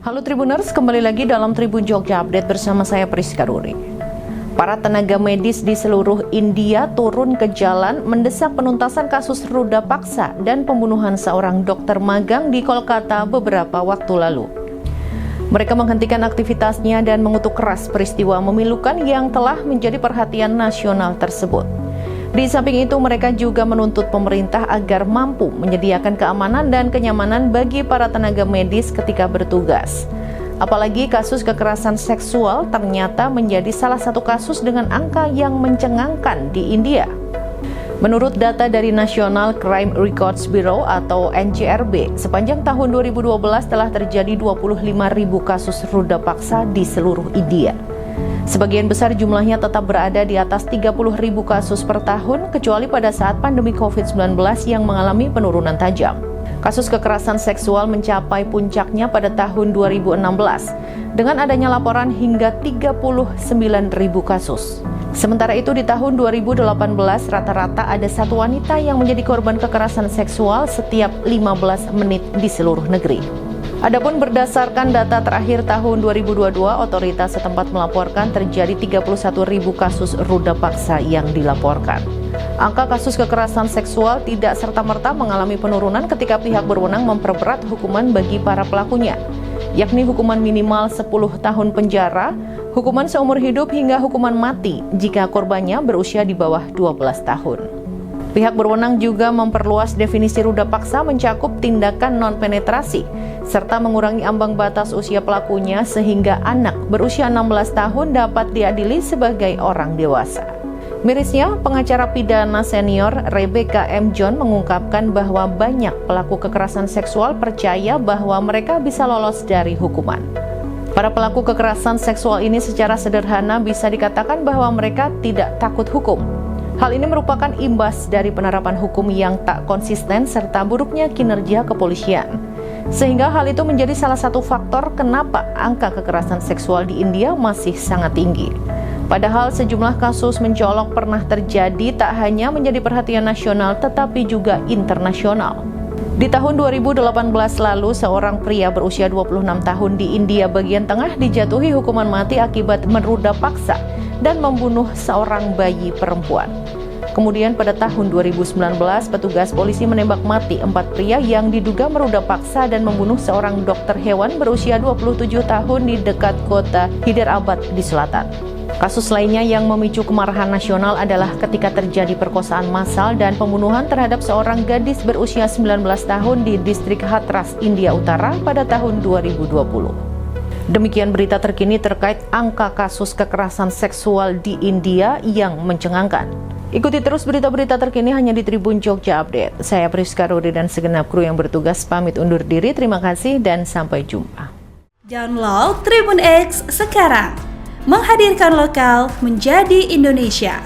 Halo Tribuners, kembali lagi dalam Tribun Jogja Update bersama saya Priska Ruri. Para tenaga medis di seluruh India turun ke jalan mendesak penuntasan kasus ruda paksa dan pembunuhan seorang dokter magang di Kolkata beberapa waktu lalu. Mereka menghentikan aktivitasnya dan mengutuk keras peristiwa memilukan yang telah menjadi perhatian nasional tersebut. Di samping itu, mereka juga menuntut pemerintah agar mampu menyediakan keamanan dan kenyamanan bagi para tenaga medis ketika bertugas. Apalagi kasus kekerasan seksual ternyata menjadi salah satu kasus dengan angka yang mencengangkan di India. Menurut data dari National Crime Records Bureau atau NCRB, sepanjang tahun 2012 telah terjadi 25.000 kasus ruda paksa di seluruh India. Sebagian besar jumlahnya tetap berada di atas 30.000 kasus per tahun, kecuali pada saat pandemi COVID-19 yang mengalami penurunan tajam. Kasus kekerasan seksual mencapai puncaknya pada tahun 2016, dengan adanya laporan hingga 39.000 kasus. Sementara itu di tahun 2018, rata-rata ada satu wanita yang menjadi korban kekerasan seksual setiap 15 menit di seluruh negeri. Adapun berdasarkan data terakhir tahun 2022, otoritas setempat melaporkan terjadi 31.000 kasus ruda paksa yang dilaporkan. Angka kasus kekerasan seksual tidak serta-merta mengalami penurunan ketika pihak berwenang memperberat hukuman bagi para pelakunya, yakni hukuman minimal 10 tahun penjara, hukuman seumur hidup hingga hukuman mati jika korbannya berusia di bawah 12 tahun. Pihak berwenang juga memperluas definisi ruda paksa mencakup tindakan non-penetrasi, serta mengurangi ambang batas usia pelakunya sehingga anak berusia 16 tahun dapat diadili sebagai orang dewasa. Mirisnya, pengacara pidana senior Rebecca M. John mengungkapkan bahwa banyak pelaku kekerasan seksual percaya bahwa mereka bisa lolos dari hukuman. Para pelaku kekerasan seksual ini secara sederhana bisa dikatakan bahwa mereka tidak takut hukum. Hal ini merupakan imbas dari penerapan hukum yang tak konsisten serta buruknya kinerja kepolisian. Sehingga hal itu menjadi salah satu faktor kenapa angka kekerasan seksual di India masih sangat tinggi. Padahal sejumlah kasus mencolok pernah terjadi tak hanya menjadi perhatian nasional tetapi juga internasional. Di tahun 2018 lalu, seorang pria berusia 26 tahun di India bagian tengah dijatuhi hukuman mati akibat meruda paksa dan membunuh seorang bayi perempuan. Kemudian pada tahun 2019, petugas polisi menembak mati 4 pria yang diduga meruda paksa dan membunuh seorang dokter hewan berusia 27 tahun di dekat kota Hyderabad di selatan. Kasus lainnya yang memicu kemarahan nasional adalah ketika terjadi perkosaan massal dan pembunuhan terhadap seorang gadis berusia 19 tahun di distrik Hathras, India Utara pada tahun 2020. Demikian berita terkini terkait angka kasus kekerasan seksual di India yang mencengangkan. Ikuti terus berita-berita terkini hanya di Tribun Jogja Update. Saya Priska Ruri dan segenap kru yang bertugas pamit undur diri. Terima kasih dan sampai jumpa. Download Tribun X sekarang. Menghadirkan lokal menjadi Indonesia.